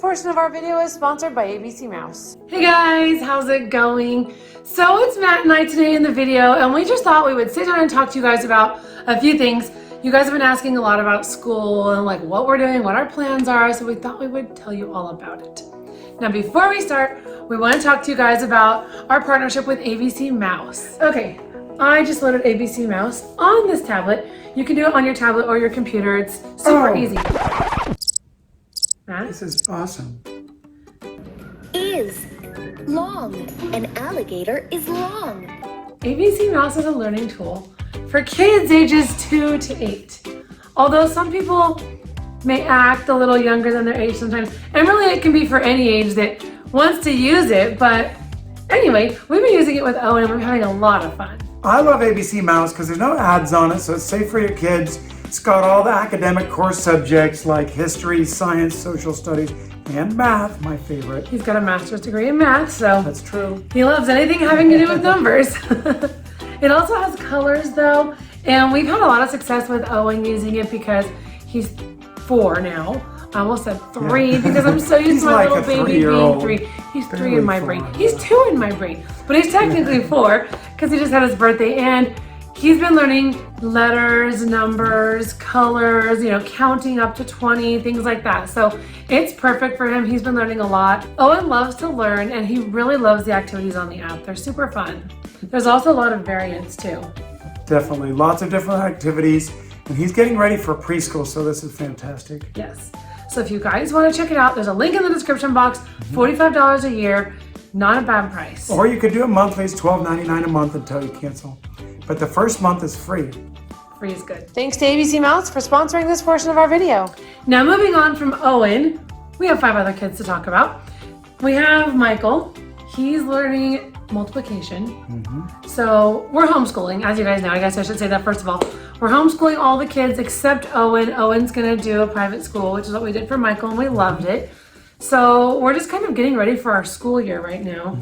portion of our video is sponsored by ABCmouse. Hey guys, how's it going? So it's Matt and I today in the video, and we just thought we would sit down and talk to you guys about a few things. You guys have been asking a lot about school and like what we're doing, what our plans are, so we thought we would tell you all about it. Now before we start, we want to talk to you guys about our partnership with ABCmouse. Okay, I just loaded ABCmouse on this tablet. You can do it on your tablet or your computer. It's super easy. Matt? This is awesome. Is long. An alligator is long. ABCmouse is a learning tool for kids ages 2 to 8. Although some people may act a little younger than their age sometimes, and really it can be for any age that wants to use it, but anyway, we've been using it with Owen and we're having a lot of fun. I love ABCmouse because there's no ads on it, so it's safe for your kids. It's got all the academic course subjects like history, science, social studies, and math, my favorite. He's got a master's degree in math, so That's true. he loves anything having to do with numbers. It also has colors though, and we've had a lot of success with Owen using it because he's 4 now. I almost said 3 because I'm so used to my like little a baby being 3-year-old. 3. He's 3 Barely in my 4, brain. yeah. He's 2 in my brain, but he's technically 4 because he just had his birthday, and he's been learning letters, numbers, colors, counting up to 20, things like that. So it's perfect for him. He's been learning a lot. Owen loves to learn, and he really loves the activities on the app. They're super fun. There's also a lot of variants too. Definitely, lots of different activities, and he's getting ready for preschool, so this is fantastic. Yes. So if you guys want to check it out, there's a link in the description box. $45 a year, not a bad price. Or you could do it monthly. It's $12.99 a month until you cancel. But the first month is free. Free is good. Thanks to ABCmouse for sponsoring this portion of our video. Now moving on from Owen, we have 5 other kids to talk about. We have Michael. He's learning multiplication. So we're homeschooling, as you guys know. I guess I should say that first of all. We're homeschooling all the kids except Owen. Owen's gonna do a private school, which is what we did for Michael, and we loved it. So we're just kind of getting ready for our school year right now.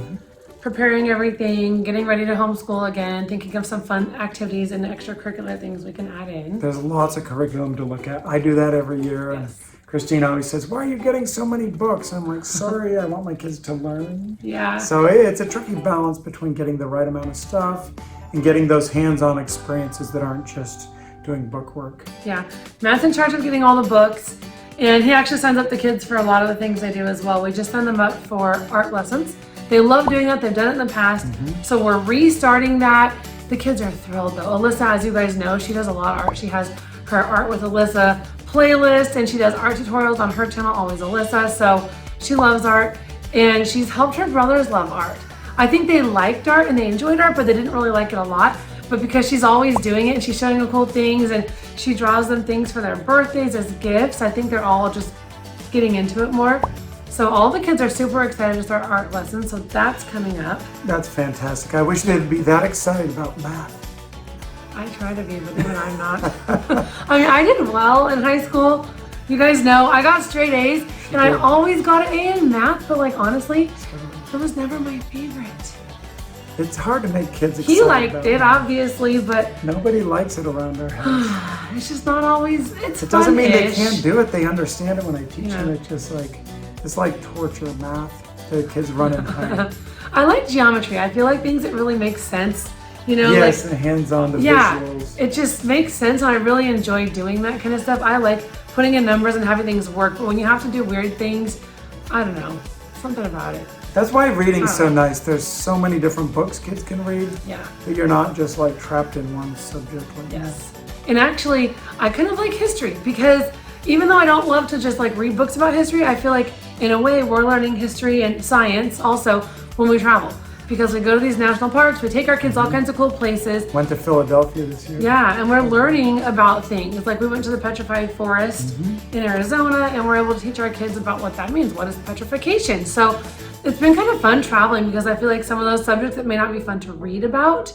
Preparing everything, getting ready to homeschool again, thinking of some fun activities and extracurricular things we can add in. There's lots of curriculum to look at. I do that every year. And Kristine always says, "Why are you getting so many books?" I'm like, sorry, I want my kids to learn. Yeah. So it's a tricky balance between getting the right amount of stuff and getting those hands-on experiences that aren't just doing book work. Yeah, Matt's in charge of getting all the books, and he actually signs up the kids for a lot of the things they do as well. We just send them up for art lessons. They love doing that. They've done it in the past, so we're restarting that. The kids are thrilled though. Alyssa, as you guys know, she does a lot of art. She has her Art with Alyssa playlist, and she does art tutorials on her channel, Always Alyssa, so she loves art, and she's helped her brothers love art. I think they liked art and they enjoyed art, but they didn't really like it a lot. But because she's always doing it and she's showing them cool things and she draws them things for their birthdays as gifts, I think they're all just getting into it more. So all the kids are super excited to start art lessons, so that's coming up. That's fantastic. I wish they'd be that excited about math. I try to be, but even I'm not. I mean, I did well in high school. You guys know, I got straight A's, and I always got an A in math, but like honestly, it was never my favorite. It's hard to make kids excited. He liked about it, math. obviously, but Nobody likes it around our house. it's just not always, It doesn't mean they fun-ish. can't do it. They understand it when I teach them. Yeah. It's like torture math. The kids run and hide. I like geometry. I feel like things that really make sense. Yes, the hands-on, the visuals. It just makes sense, and I really enjoy doing that kind of stuff. I like putting in numbers and having things work, but when you have to do weird things, I don't know, something about it. That's why reading's so nice. There's so many different books kids can read. Yeah. That you're not just like trapped in one subject like Yes. And actually, I kind of like history because even though I don't love to just like read books about history, I feel like in a way we're learning history and science also when we travel. Because we go to these national parks, we take our kids all kinds of cool places. Went to Philadelphia this year. Yeah, and we're learning about things. Like we went to the petrified forest in Arizona, and we're able to teach our kids about what that means. What is petrification? So it's been kind of fun traveling because I feel like some of those subjects that may not be fun to read about,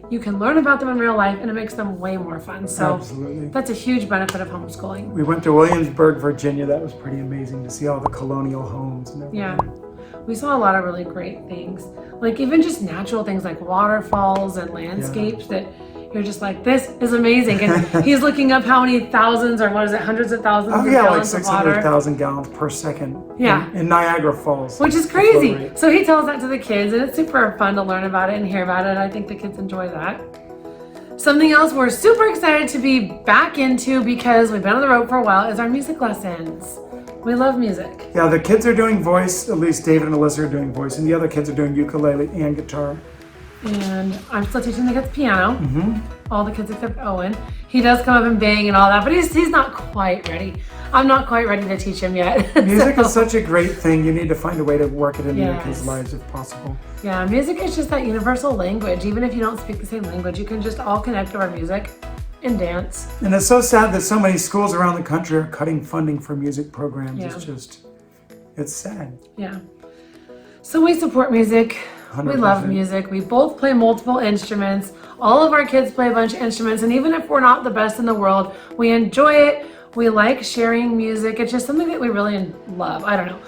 you can learn about them in real life, and it makes them way more fun. So Absolutely. that's a huge benefit of homeschooling. We went to Williamsburg, Virginia. That was pretty amazing to see all the colonial homes and everything. Yeah. We saw a lot of really great things. Like even just natural things like waterfalls and landscapes that you're just like, this is amazing. And he's looking up how many thousands, or what is it, hundreds of thousands of like gallons of water. 600,000 gallons per second. Yeah. In Niagara Falls. Which is crazy. So he tells that to the kids, and it's super fun to learn about it and hear about it. I think the kids enjoy that. Something else we're super excited to be back into, because we've been on the road for a while, is our music lessons. We love music. Yeah, the kids are doing voice, at least David and Alyssa are doing voice, and the other kids are doing ukulele and guitar. And I'm still teaching the kids piano. All the kids except Owen. He does come up and bang and all that, but he's not quite ready. I'm not quite ready to teach him yet. Music is such a great thing. You need to find a way to work it into your kids' lives if possible. Yeah, music is just that universal language. Even if you don't speak the same language, you can just all connect over music and dance. And it's so sad that so many schools around the country are cutting funding for music programs. Yeah. It's sad. Yeah. So we support music. 100%. We love music. We both play multiple instruments. All of our kids play a bunch of instruments. And even if we're not the best in the world, we enjoy it. We like sharing music. It's just something that we really love. I don't know.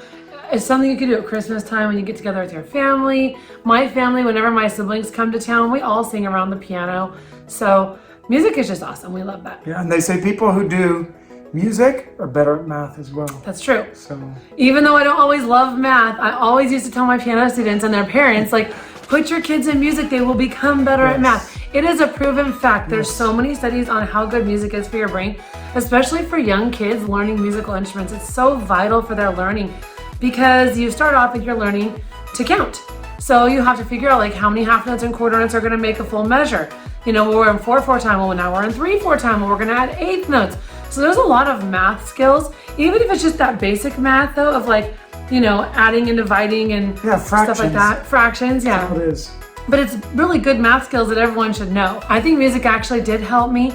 It's something you can do at Christmas time when you get together with your family. My family, whenever my siblings come to town, we all sing around the piano. So music is just awesome. We love that. Yeah, and they say people who do music are better at math as well. That's true. So even though I don't always love math, I always used to tell my piano students and their parents, like, put your kids in music, they will become better at math. It is a proven fact. There's so many studies on how good music is for your brain, especially for young kids learning musical instruments. It's so vital for their learning, because you start off with your learning to count. So you have to figure out like how many half notes and quarter notes are going to make a full measure. You know, we're in 4/4 time, well now we're in 3/4 time, well we're going to add eighth notes. So there's a lot of math skills, even if it's just that basic math though, of like, you know, adding and dividing and stuff like that. Fractions, yeah. That's how it is. But it's really good math skills that everyone should know. I think music actually did help me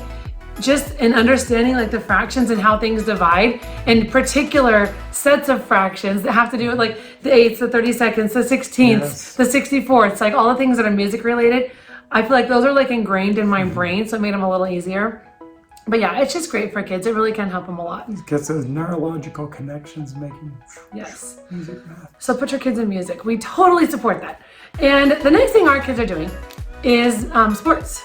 just in understanding like the fractions and how things divide, and particular sets of fractions that have to do with like the eighths, the 32nds, the 16ths, the 64ths, like all the things that are music related. I feel like those are like ingrained in my brain, so it made them a little easier. But yeah, it's just great for kids. It really can help them a lot. It gets those neurological connections making music, math. So put your kids in music. We totally support that. And the next thing our kids are doing is sports.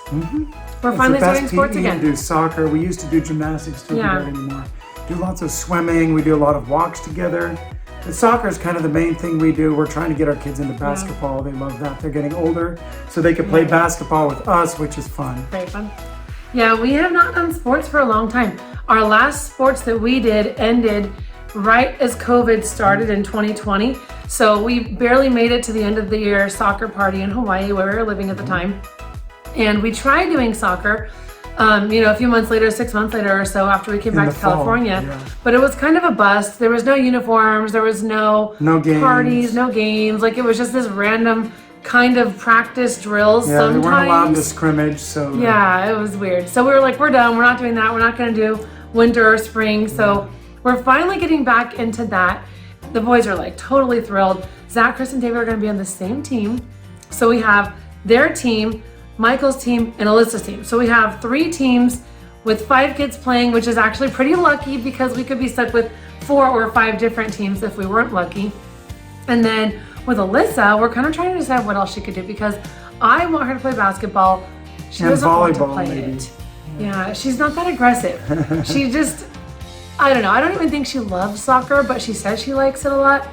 We're finally starting sports again. We do soccer. We used to do gymnastics, don't do that anymore. Do lots of swimming. We do a lot of walks together. But soccer is kind of the main thing we do. We're trying to get our kids into basketball. They love that. They're getting older, so they can play basketball with us, which is fun. Very fun. Yeah, we have not done sports for a long time. Our last sports that we did ended right as COVID started in 2020. So we barely made it to the end of the year soccer party in Hawaii, where we were living at the time. And we tried doing soccer, you know, a few months later, 6 months later or so after we came back to California. But it was kind of a bust. There was no uniforms, there was no games. Parties, no games. Like it was just this random kind of practice drills sometimes. They weren't allowed to scrimmage, so. Yeah, it was weird. So we were like, we're done, we're not doing that. We're not gonna do winter or spring. So we're finally getting back into that. The boys are like totally thrilled. Zach, Chris, and David are gonna be on the same team. So we have their team, Michael's team, and Alyssa's team. So we have 3 teams with 5 kids playing, which is actually pretty lucky because we could be stuck with 4 or 5 different teams if we weren't lucky. And then with Alyssa, we're kind of trying to decide what else she could do, because I want her to play basketball. She doesn't want to play it. Yeah, she's not that aggressive. She just, I don't know. I don't even think she loves soccer, but she says she likes it a lot.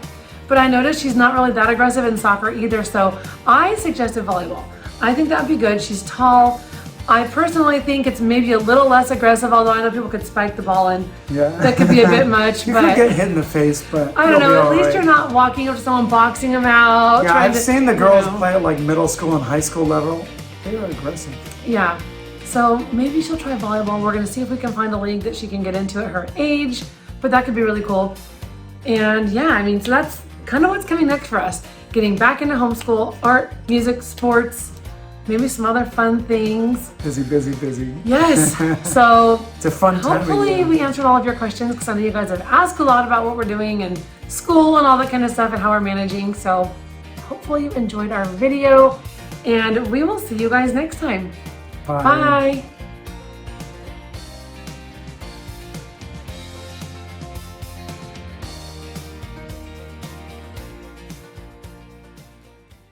But I noticed she's not really that aggressive in soccer either. So I suggested volleyball. I think that'd be good. She's tall. I personally think it's maybe a little less aggressive, although I know people could spike the ball and that could be a bit much. You but could get hit in the face, but I don't know. At least you're not walking up to someone, boxing them out. Yeah, I've seen the girls play at like middle school and high school level. They are aggressive. Yeah. So maybe she'll try volleyball. We're going to see if we can find a league that she can get into at her age, but that could be really cool. And yeah, I mean, so that's kind of what's coming next for us. Getting back into homeschool, art, music, sports, maybe some other fun things. Busy, busy, busy. Yes. So it's a fun time. Hopefully we answered all of your questions, because I know you guys have asked a lot about what we're doing and school and all that kind of stuff and how we're managing. So hopefully you enjoyed our video, and we will see you guys next time. Bye. Bye.